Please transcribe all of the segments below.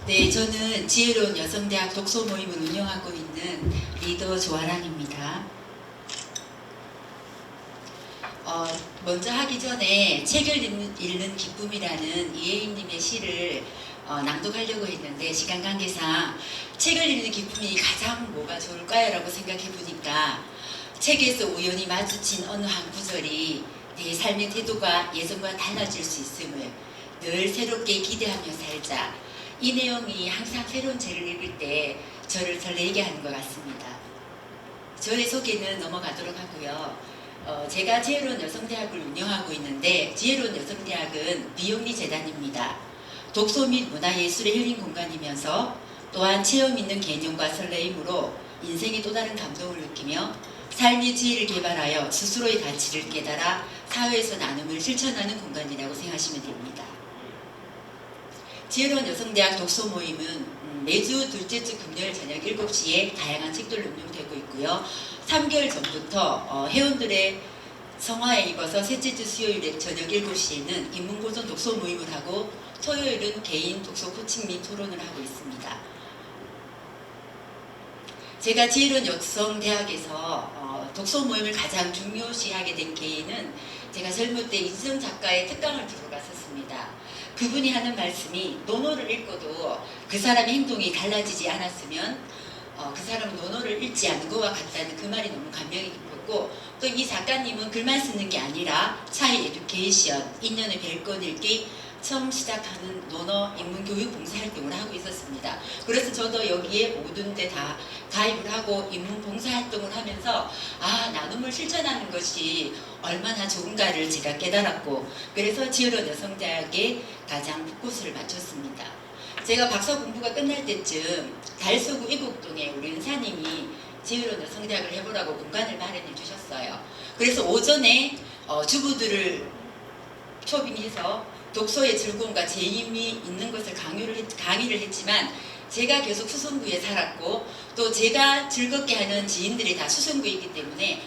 네, 저는 지혜로운 여성대학 독서 모임을 운영하고 있는 리더 조아랑입니다. 먼저 하기 전에 책을 읽는 기쁨이라는 이혜인님의 시를 낭독하려고 했는데 시간 관계상 책을 읽는 기쁨이 가장 뭐가 좋을까요? 라고 생각해 보니까 책에서 우연히 마주친 어느 한 구절이 내 삶의 태도가 예전과 달라질 수 있음을 늘 새롭게 기대하며 살자. 이 내용이 항상 새로운 책을 읽을 때 저를 설레게 하는 것 같습니다. 저의 소개는 넘어가도록 하고요. 제가 지혜로운 여성대학을 운영하고 있는데 지혜로운 여성대학은 비영리 재단입니다. 독서 및 문화예술의 힐링 공간이면서 또한 체험 있는 개념과 설레임으로 인생의 또 다른 감동을 느끼며 삶의 지혜를 개발하여 스스로의 가치를 깨달아 사회에서 나눔을 실천하는 공간이라고 생각하시면 됩니다. 지혜로운 여성대학 독서 모임은 매주 둘째 주 금요일 저녁 7시에 다양한 책들로 운영되고 있고요. 3개월 전부터 회원들의 성화에 입어서 셋째 주 수요일에 저녁 7시에는 인문고전 독서 모임을 하고 토요일은 개인 독서 코칭 및 토론을 하고 있습니다. 제가 지혜로운 여성대학에서 독서 모임을 가장 중요시하게 된 계기는 제가 젊을 때 이수정 작가의 특강을 들어 갔었습니다. 그분이 하는 말씀이 논어를 읽고도 그 사람의 행동이 달라지지 않았으면 그 사람은 논어를 읽지 않은 것과 같다는 그 말이 너무 감명이 깊었고, 또 이 작가님은 글만 쓰는 게 아니라 차이 에듀케이션, 인연의 별건 읽기, 처음 시작하는 논어 인문교육 봉사활동을 하고 있었습니다. 그래서 저도 여기에 모든 데 다 가입을 하고 인문 봉사활동을 하면서 나눔을 실천하는 것이 얼마나 좋은가를 제가 깨달았고, 그래서 지혜로운 여성대학에 가장 포커스를 맞췄습니다. 제가 박사 공부가 끝날 때쯤 달서구 이곡동에 우리 은사님이 지혜로운 여성대학을 해보라고 공간을 마련해 주셨어요. 그래서 오전에 주부들을 초빙해서 독서의 즐거움과 재미이 있는 것을 강의를 했지만, 제가 계속 수성구에 살았고 또 제가 즐겁게 하는 지인들이 다 수성구에 있기 때문에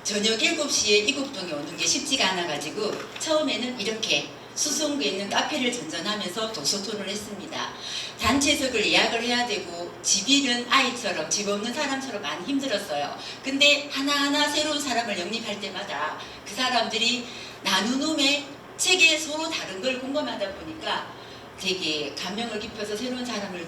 저녁 7시에 이곡동에 오는 게 쉽지가 않아 가지고 처음에는 이렇게 수성구에 있는 카페를 전전하면서 독서 토론을 했습니다. 단체석을 예약을 해야 되고 집 잃은 아이처럼, 집 없는 사람처럼 많이 힘들었어요. 근데 하나하나 새로운 사람을 영입할 때마다 그 사람들이 나누음에 책에 서로 다른 걸 공감하다 보니까 되게 감명을 깊어서 새로운 사람을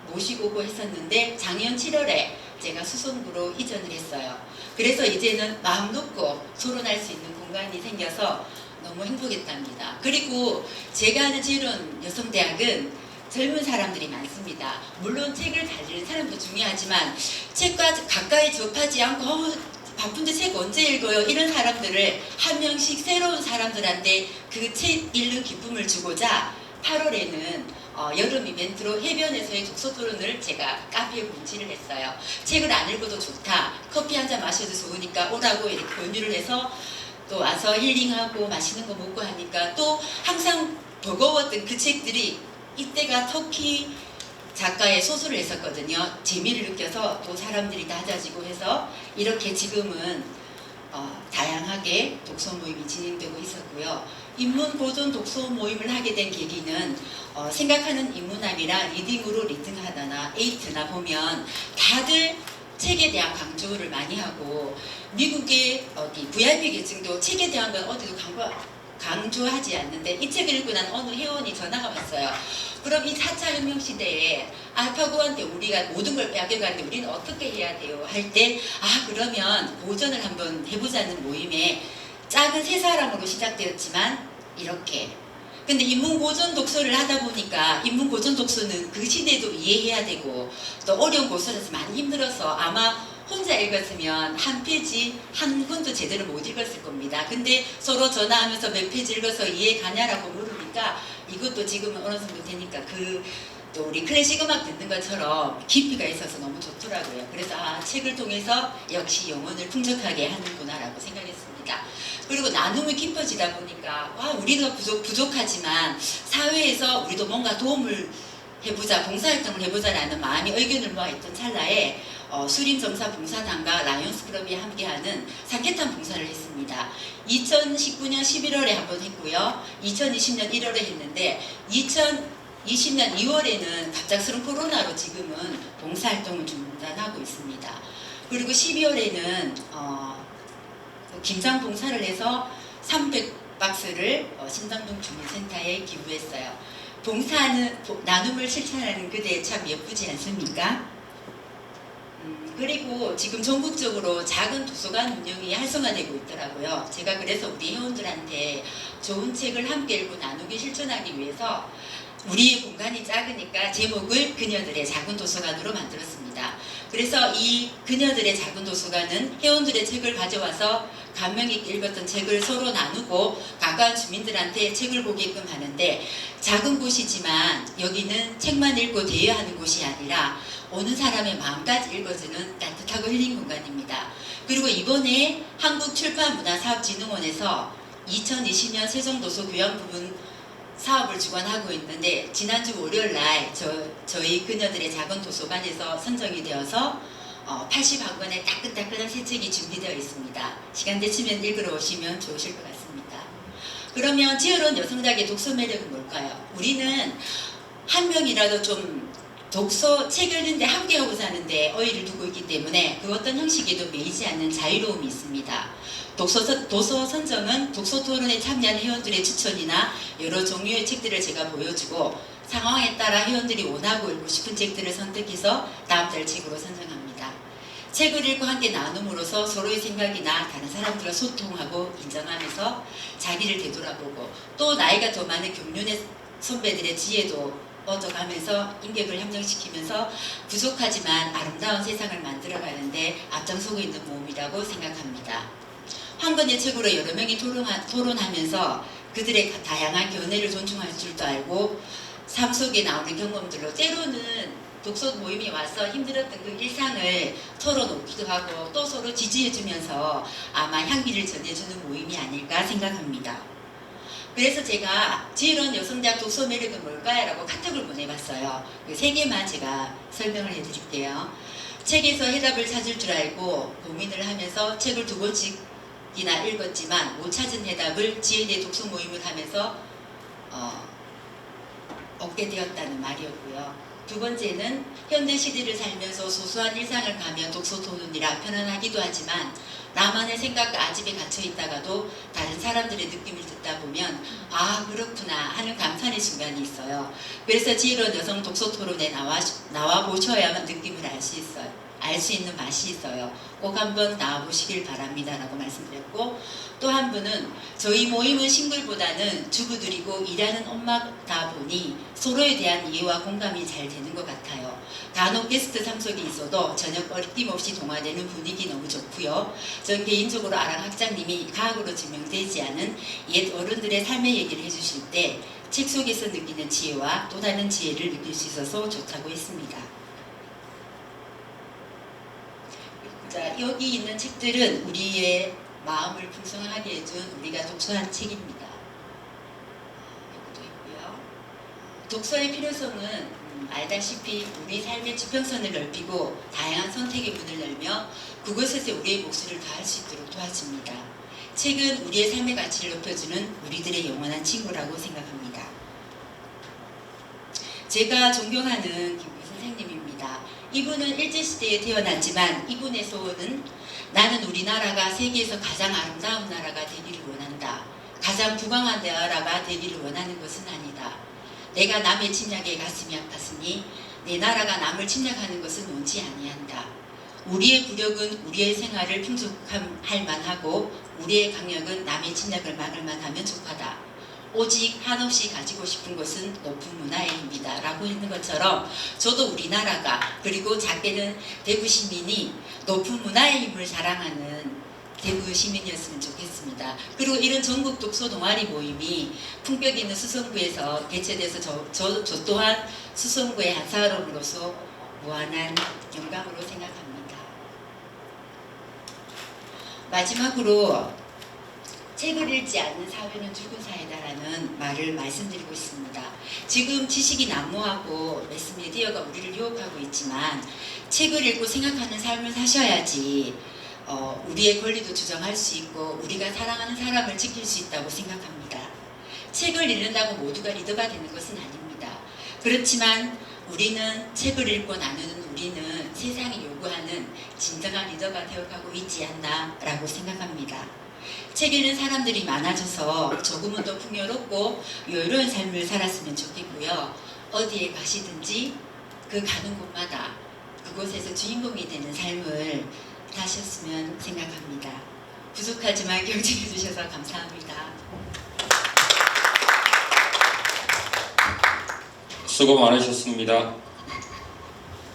모시고 오고 했었는데, 작년 7월에 제가 수성구로 이전을 했어요. 그래서 이제는 마음 놓고 토론할 수 있는 공간이 생겨서 너무 행복했답니다. 그리고 제가 하는 지혜로운 여성대학은 젊은 사람들이 많습니다. 물론 책을 잘 읽는 사람도 중요하지만 책과 가까이 접하지 않고 바쁜데 책 언제 읽어요? 이런 사람들을 한 명씩 새로운 사람들한테 그 책 읽는 기쁨을 주고자 8월에는 여름 이벤트로 해변에서의 독서 토론을 제가 카페에 공지를 했어요. 책을 안 읽어도 좋다, 커피 한 잔 마셔도 좋으니까 오라고 이렇게 권유를 해서 또 와서 힐링하고 맛있는 거 먹고 하니까, 또 항상 버거웠던 그 책들이 이때가 터키 작가의 소설을 했었거든요. 재미를 느껴서 또 사람들이 낮아지고 해서 이렇게 지금은 다양하게 독서 모임이 진행되고 있었고요. 인문고전 독서 모임을 하게 된 계기는 생각하는 인문학이나 리딩으로 리딩하다나 에이트나 보면 다들 책에 대한 강조를 많이 하고, 미국의 VIP 계층도 책에 대한 건 어디도 강조하지 않는데 이 책을 읽고 난 어느 회원이 전화가 왔어요. 그럼 이 4차 혁명 시대에 알파고한테 우리가 모든 걸 빼앗겨가는데 우리는 어떻게 해야 돼요? 할 때 그러면 고전을 한번 해보자는 모임에 작은 3사람으로 시작되었지만 이렇게, 근데 인문고전 독서를 하다 보니까 인문고전 독서는 그 시대도 이해해야 되고 또 어려운 고전에서 많이 힘들어서 아마 혼자 읽었으면 한 페이지 한 권도 제대로 못 읽었을 겁니다. 근데 서로 전화하면서 몇 페이지 읽어서 이해 가냐라고 물으니까 이것도 지금은 어느 정도 되니까 또 우리 클래식 음악 듣는 것처럼 깊이가 있어서 너무 좋더라고요. 그래서 책을 통해서 역시 영혼을 풍족하게 하는구나라고 생각했습니다. 그리고 나눔이 깊어지다 보니까 우리가 부족하지만 사회에서 우리도 뭔가 도움을 해보자, 봉사활동을 해보자라는 마음이 의견을 모아있던 찰나에 수림정사 봉사단과 라이온스 클럽이 함께하는 삼계탕 봉사를 했습니다. 2019년 11월에 한번 했고요. 2020년 1월에 했는데 20년 2월에는 갑작스러운 코로나로 지금은 봉사활동을 중단하고 있습니다. 그리고 12월에는 김장 봉사를 해서 300박스를 신당동 주민센터에 기부했어요. 봉사하는 나눔을 실천하는 그대 참 예쁘지 않습니까? 그리고 지금 전국적으로 작은 도서관 운영이 활성화되고 있더라고요. 제가 그래서 우리 회원들한테 좋은 책을 함께 읽고 나누기 실천하기 위해서 우리의 공간이 작으니까 제목을 그녀들의 작은 도서관으로 만들었습니다. 그래서 이 그녀들의 작은 도서관은 회원들의 책을 가져와서 감명 있게 읽었던 책을 서로 나누고 가까운 주민들한테 책을 보게끔 하는데, 작은 곳이지만 여기는 책만 읽고 대여하는 곳이 아니라 오는 사람의 마음까지 읽어주는 따뜻하고 힐링 공간입니다. 그리고 이번에 한국출판문화사업진흥원에서 2020년 세종도서 교양 부분 사업을 주관하고 있는데, 지난주 월요일날 저희 그녀들의 작은 도서관에서 선정이 되어서 81권의 따끈따끈한 새 책이 준비되어 있습니다. 시간 되시면 읽으러 오시면 좋으실 것 같습니다. 그러면 지혜로운 여성작의 독서 매력은 뭘까요? 우리는 한 명이라도 좀 책을 읽는데 함께하고 사는데 어의를 두고 있기 때문에 그 어떤 형식에도 매이지 않는 자유로움이 있습니다. 도서 선정은 독서 토론에 참여한 회원들의 추천이나 여러 종류의 책들을 제가 보여주고 상황에 따라 회원들이 원하고 읽고 싶은 책들을 선택해서 다음 달 책으로 선정합니다. 책을 읽고 함께 나눔으로써 서로의 생각이나 다른 사람들과 소통하고 인정하면서 자기를 되돌아보고, 또 나이가 더 많은 경륜의 선배들의 지혜도 얻어가면서 인격을 향상시키면서 부족하지만 아름다운 세상을 만들어가는데 앞장서고 있는 모험이라고 생각합니다. 한 권의 책으로 여러 명이 토론하면서 그들의 다양한 견해를 존중할 줄도 알고, 삶 속에 나오는 경험들로 때로는 독서 모임이 와서 힘들었던 그 일상을 털어놓기도 하고 또 서로 지지해주면서 아마 향기를 전해주는 모임이 아닐까 생각합니다. 그래서 제가 지혜로운 여성작 독서 매력은 뭘까요? 라고 카톡을 보내봤어요. 그 3개만 제가 설명을 해드릴게요. 책에서 해답을 찾을 줄 알고 고민을 하면서 책을 2권씩이나 읽었지만 못 찾은 해답을 지혜의 독서 모임을 하면서 얻게 되었다는 말이었고요. 2번째는 현대시대를 살면서 소소한 일상을 가며 독서 토론이라 편안하기도 하지만 나만의 생각과 아집에 갇혀 있다가도 다른 사람들의 느낌을 듣다 보면 아 그렇구나 하는 감탄의 순간이 있어요. 그래서 지혜로운 여성 독서 토론에 나와 보셔야만 느낌을 알 수 있어요. 알 수 있는 맛이 있어요. 꼭 한번 나와보시길 바랍니다 라고 말씀드렸고, 또 한 분은 저희 모임은 싱글보다는 주부들이고 일하는 엄마다 보니 서로에 대한 이해와 공감이 잘 되는 것 같아요. 간혹 게스트 참석이 있어도 전혀 어림없이 동화되는 분위기 너무 좋고요. 전 개인적으로 아랑 학장님이 과학으로 증명되지 않은 옛 어른들의 삶의 얘기를 해주실 때 책 속에서 느끼는 지혜와 또 다른 지혜를 느낄 수 있어서 좋다고 했습니다. 자, 여기 있는 책들은 우리의 마음을 풍성하게 해준 우리가 독서한 책입니다. 이것도 있고요. 독서의 필요성은 알다시피 우리 삶의 지평선을 넓히고 다양한 선택의 문을 열며 그곳에서 우리의 목소리를 다할 수 있도록 도와줍니다. 책은 우리의 삶의 가치를 높여주는 우리들의 영원한 친구라고 생각합니다. 제가 존경하는 김구 선생님입니다. 이분은 일제시대에 태어났지만 이분의 소원은 나는 우리나라가 세계에서 가장 아름다운 나라가 되기를 원한다. 가장 부강한 나라가 되기를 원하는 것은 아니다. 내가 남의 침략에 가슴이 아팠으니 내 나라가 남을 침략하는 것은 원치 아니한다. 우리의 부력은 우리의 생활을 풍족할 만하고 우리의 강력은 남의 침략을 막을 만하면 족하다. 오직 한없이 가지고 싶은 것은 높은 문화의 힘이다 라고 했는 것처럼 저도 우리나라가 그리고 작게는 대구 시민이 높은 문화의 힘을 자랑하는 대구 시민이었으면 좋겠습니다. 그리고 이런 전국 독서 동아리 모임이 품격 있는 수성구에서 개최돼서 저 또한 수성구의 한 사람으로서 무한한 영광으로 생각합니다. 마지막으로 책을 읽지 않는 사회는 죽은 사회다라는 말을 말씀드리고 있습니다. 지금 지식이 난무하고 매스미디어가 우리를 유혹하고 있지만 책을 읽고 생각하는 삶을 사셔야지 우리의 권리도 주장할 수 있고 우리가 사랑하는 사람을 지킬 수 있다고 생각합니다. 책을 읽는다고 모두가 리더가 되는 것은 아닙니다. 그렇지만 우리는 책을 읽고 나누는 우리는 세상이 요구하는 진정한 리더가 되어가고 있지 않나라고 생각합니다. 책 읽는 사람들이 많아져서 조금은 더 풍요롭고 여유로운 삶을 살았으면 좋겠고요. 어디에 가시든지 그 가는 곳마다 그곳에서 주인공이 되는 삶을 사셨으면 생각합니다. 부족하지만 경청해 주셔서 감사합니다. 수고 많으셨습니다.